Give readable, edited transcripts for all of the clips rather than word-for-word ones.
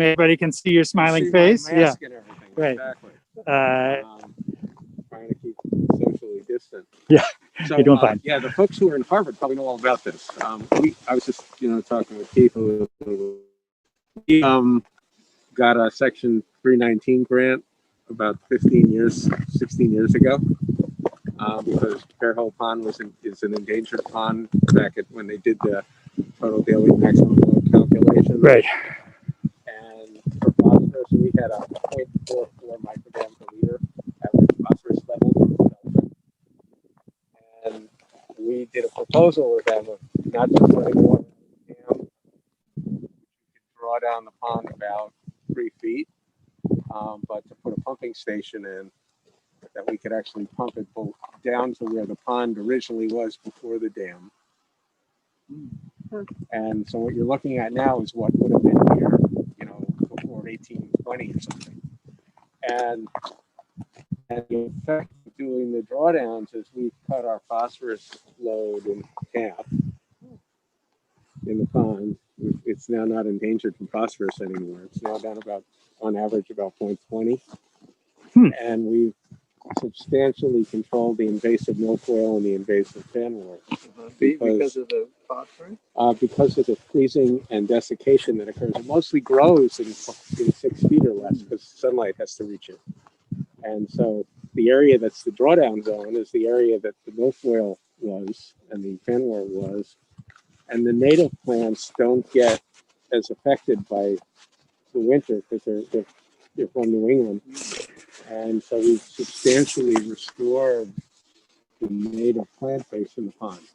Everybody can see your smiling face. Yeah, and everything. Right. Exactly. Trying to keep socially distant. Yeah, so, you're doing fine. Yeah, the folks who are in Harvard probably know all about this. I was just, talking with Keith. We got a Section 319 grant about 16 years ago, because Fairhope Pond is an endangered pond back when they did the total daily maximum load calculation. Right. And for phosphorus, we had a 0.44 microgram per liter average phosphorus level. And we did a proposal with them of not just letting water in the dam, we could draw down the pond about 3 feet, but to put a pumping station in that we could actually pump it down to where the pond originally was before the dam. And so what you're looking at now is what would have been here, before 1820 or something. And the effect of doing the drawdowns is we've cut our phosphorus load in half in the pond. It's now not endangered from phosphorus anymore. It's now down on average, about 0.20. And we've substantially controlled the invasive milfoil and the invasive fanwort. Because of the phosphorus? Because of the freezing and desiccation that occurs. It mostly grows in 6 feet or less because sunlight has to reach it. And so the area that's the drawdown zone is the area that the milfoil was and the fanwort was. And the native plants don't get as affected by the winter because they're from New England. And so we've substantially restored the native plant base in the pond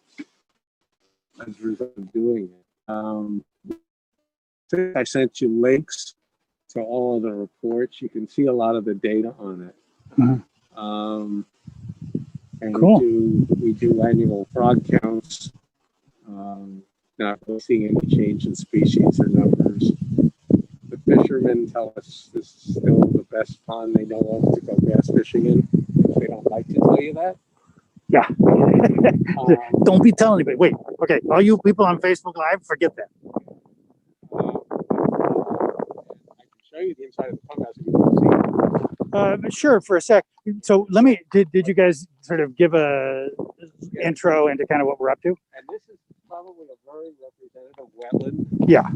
as a result of doing it. I sent you links to all of the reports. You can see a lot of the data on it. And cool. we do annual frog counts. Not really seeing any change in species or numbers. The fishermen tell us this is still the best pond they know of to go bass fishing in. They don't like to tell you that. Yeah. Don't be telling anybody. Wait. Okay. All you people on Facebook Live, forget that. I can show you the inside of the pump house if you want to see. Sure, for a sec. So let me. Did you guys sort of give a intro into kind of what we're up to? And this is probably a very representative wetland. Yeah.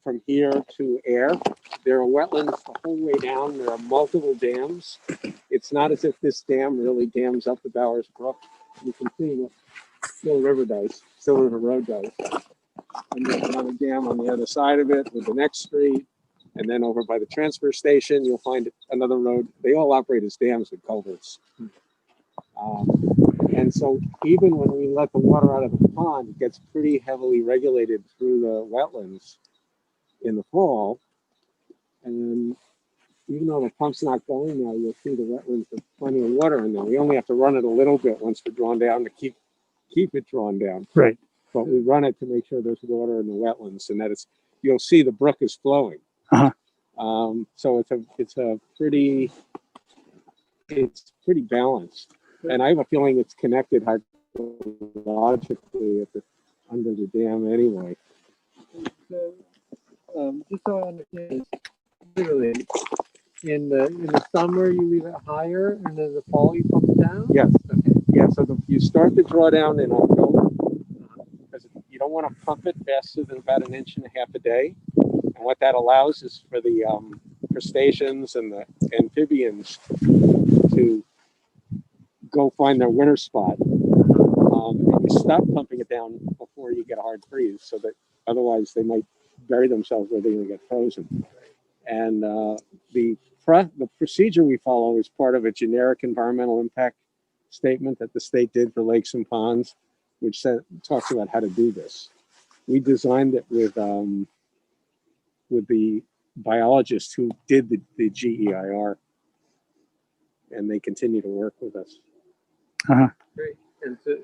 From here to air, there are wetlands the whole way down. There are multiple dams. It's not as if this dam really dams up the Bowers Brook. You can see what Still River does, Still River Road does. And there's another dam on the other side of it with the next street. And then over by the transfer station, you'll find another road. They all operate as dams with culverts. And so even when we let the water out of the pond, it gets pretty heavily regulated through the wetlands in the fall. And even though the pump's not going now, you'll see the wetlands have plenty of water in there. We only have to run it a little bit once we're drawn down to keep it drawn down. Right. But we run it to make sure there's water in the wetlands and that you'll see the brook is flowing. So it's pretty balanced. And I have a feeling it's connected hydrologically under the dam anyway. So, just so I understand, literally, in the summer you leave it higher, and then the fall you pump it down. Yes. Okay. Yeah. So you start the drawdown in October because you don't want to pump it faster than about 1.5 inches a day. And what that allows is for the crustaceans and the amphibians to go find their winter spot. And you stop pumping it down before you get a hard freeze, so that otherwise they might bury themselves where they're going to get frozen. And the procedure we follow is part of a generic environmental impact statement that the state did for lakes and ponds, which talks about how to do this. We designed it with the biologists who did the GEIR, and they continue to work with us. Great. And so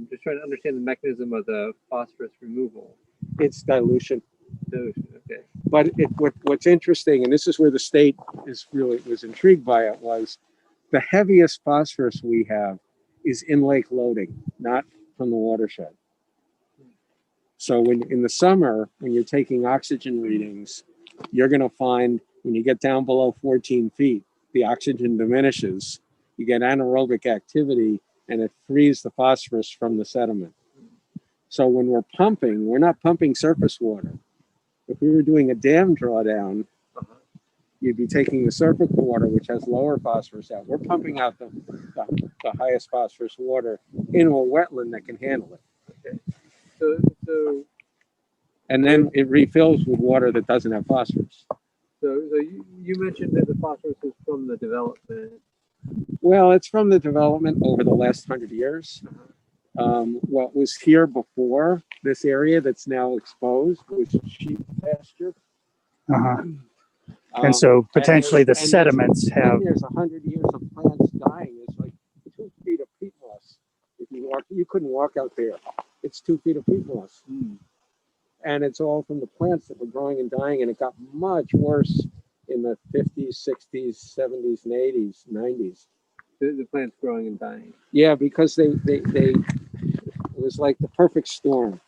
just trying to understand the mechanism of the phosphorus removal. It's dilution. Okay. But what's interesting, and this is where the state was intrigued by it, was the heaviest phosphorus we have is in lake loading, not from the watershed. So when in the summer, when you're taking oxygen readings, you're going to find when you get down below 14 feet, the oxygen diminishes. You get anaerobic activity, and it frees the phosphorus from the sediment. So when we're pumping, we're not pumping surface water. If we were doing a dam drawdown, you'd be taking the surface water, which has lower phosphorus out. We're pumping out the highest phosphorus water into a wetland that can handle it. Okay. So And then it refills with water that doesn't have phosphorus. So you mentioned that the phosphorus is from the development. Well, it's from the development over the last 100 years. What was here before this area that's now exposed was sheep pasture. Uh-huh. And so potentially the sediments have. There's 100 years of plants dying. It's like 2 feet of peat moss. If you walk, you couldn't walk out there. It's 2 feet of peat moss. And it's all from the plants that were growing and dying, and it got much worse in the 50s, 60s, 70s, and 80s, 90s. The plants growing and dying. Yeah, because it was like the perfect storm.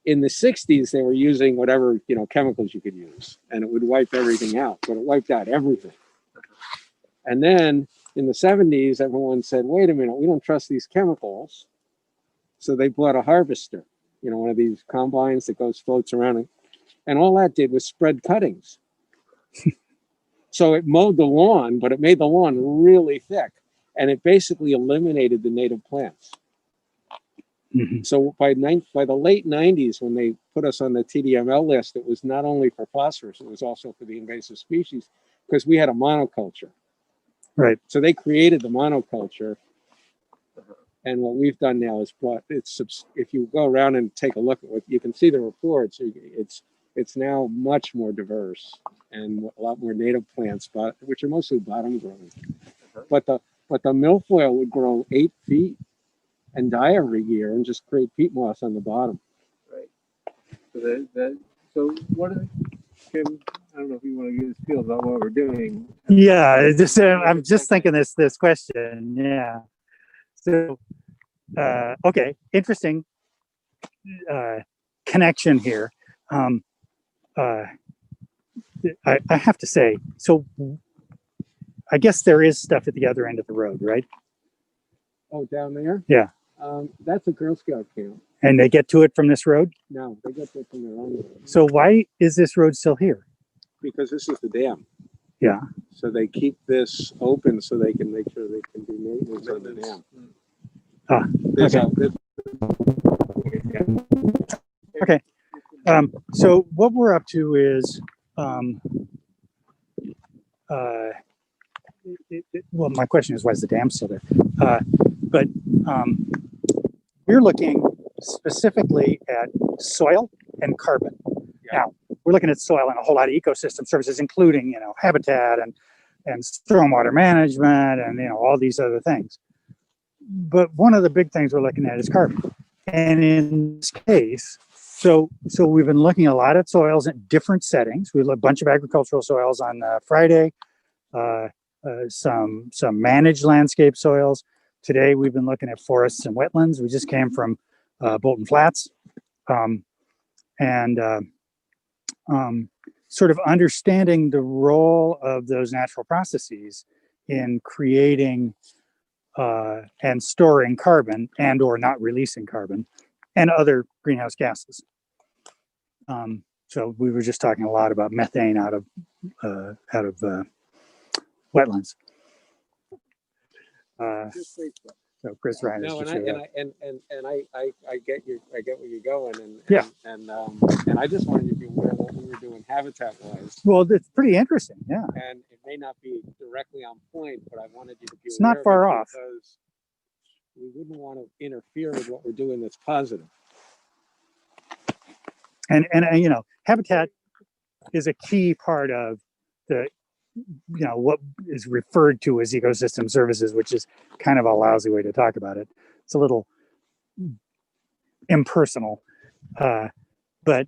In the 60s, they were using whatever, chemicals you could use, and it would wipe everything out, but it wiped out everything. And then in the 70s, everyone said, wait a minute, we don't trust these chemicals. So they bought a harvester, one of these combines that floats around. And all that did was spread cuttings. So it mowed the lawn, but it made the lawn really thick. And it basically eliminated the native plants. Mm-hmm. So by the late 90s, when they put us on the TDML list, it was not only for phosphorus, it was also for the invasive species, because we had a monoculture. Right. So they created the monoculture. And what we've done now is if you go around and take a look at what you can see the reports, it's now much more diverse and a lot more native plants, which are mostly bottom growing. But the milfoil would grow 8 feet and die every year and just create peat moss on the bottom. Right. So what are Kim? I don't know if you want to get a feel about what we're doing. Yeah, I'm just thinking this question. Yeah. So, okay, interesting connection here. I have to say, so I guess there is stuff at the other end of the road, right? Oh, down there? Yeah. That's a Girl Scout camp. And they get to it from this road? No, they get to it from their own road. So why is this road still here? Because this is the dam. Yeah. So they keep this open so they can make sure they can do maintenance on the dam. Okay. So what we're up to is, well, my question is, why is the dam still there? But we're looking specifically at soil and carbon. Yeah. Now, we're looking at soil and a whole lot of ecosystem services, including, habitat and stormwater management and, all these other things. But one of the big things we're looking at is carbon. And in this case, so we've been looking a lot at soils in different settings. We looked a bunch of agricultural soils on Friday, some managed landscape soils. Today, we've been looking at forests and wetlands. We just came from Bolton Flats. Sort of understanding the role of those natural processes in creating and storing carbon and or not releasing carbon and other greenhouse gases. So we were just talking a lot about methane out of wetlands. So Chris Ryan. No, and I get where you're going, and yeah, and I just wanted you to be aware of what we were doing habitat wise. Well, it's pretty interesting, yeah. And it may not be directly on point, but I wanted you to be. It's not far off because we wouldn't want to interfere with what we're doing that's positive. And habitat is a key part of the what is referred to as ecosystem services, which is kind of a lousy way to talk about it. It's a little impersonal, but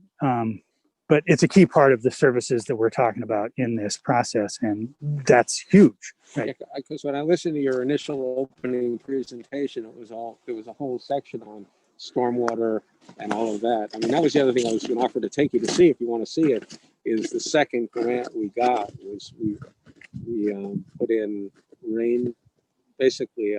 it's a key part of the services that we're talking about in this process, and that's huge. Right? Because when I listened to your initial opening presentation, there was a whole section on stormwater and all of that. I mean, that was the other thing I was going to offer to take you to see if you want to see it. Is the second grant we got was we put in basically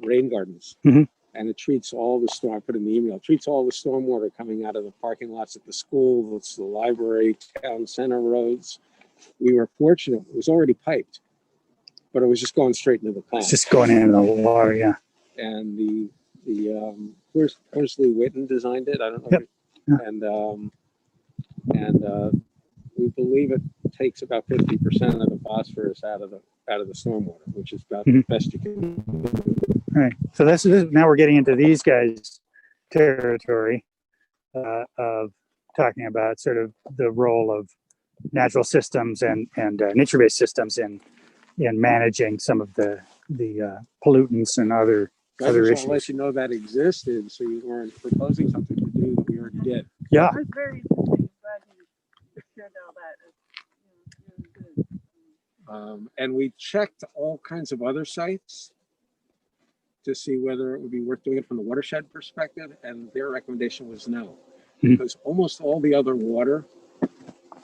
rain gardens. Mhm. And it treats all the storm. I put in the email. It treats all the stormwater coming out of the parking lots at the school, the library, town center roads. We were fortunate; it was already piped, but it was just going straight into the pond. It's just going into the water. Yeah. And Bruce Leicher designed it. I don't know. Yep. Yeah. And we believe it takes about 50% of the phosphorus out of the stormwater, which is about the best you can do. All right. So this now we're getting into these guys' territory of talking about sort of the role of natural systems and nature-based systems in managing some of the pollutants and other I just want issues. to let you know that existed, so you weren't proposing something to do that we already did. Yeah. That's very interesting. Glad you shared all that. It's, really good. And we checked all kinds of other sites to see whether it would be worth doing it from the watershed perspective, and their recommendation was no, because almost all the other water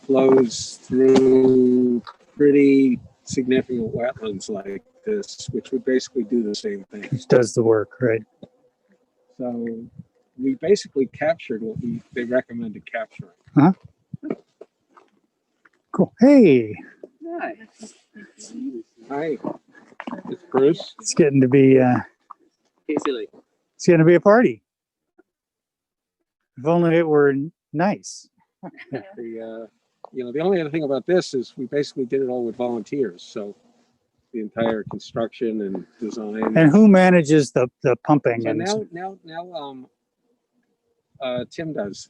flows through pretty significant wetlands like this, which would basically do the same thing. It does the work, right? So we basically captured what they recommended capturing. Cool. Hey, Hi, it's Bruce. it's getting to be it's going to be a party. If only it were nice. The only other thing about this is we basically did it all with volunteers. So the entire construction and design. And who manages the pumping? So and now Tim does.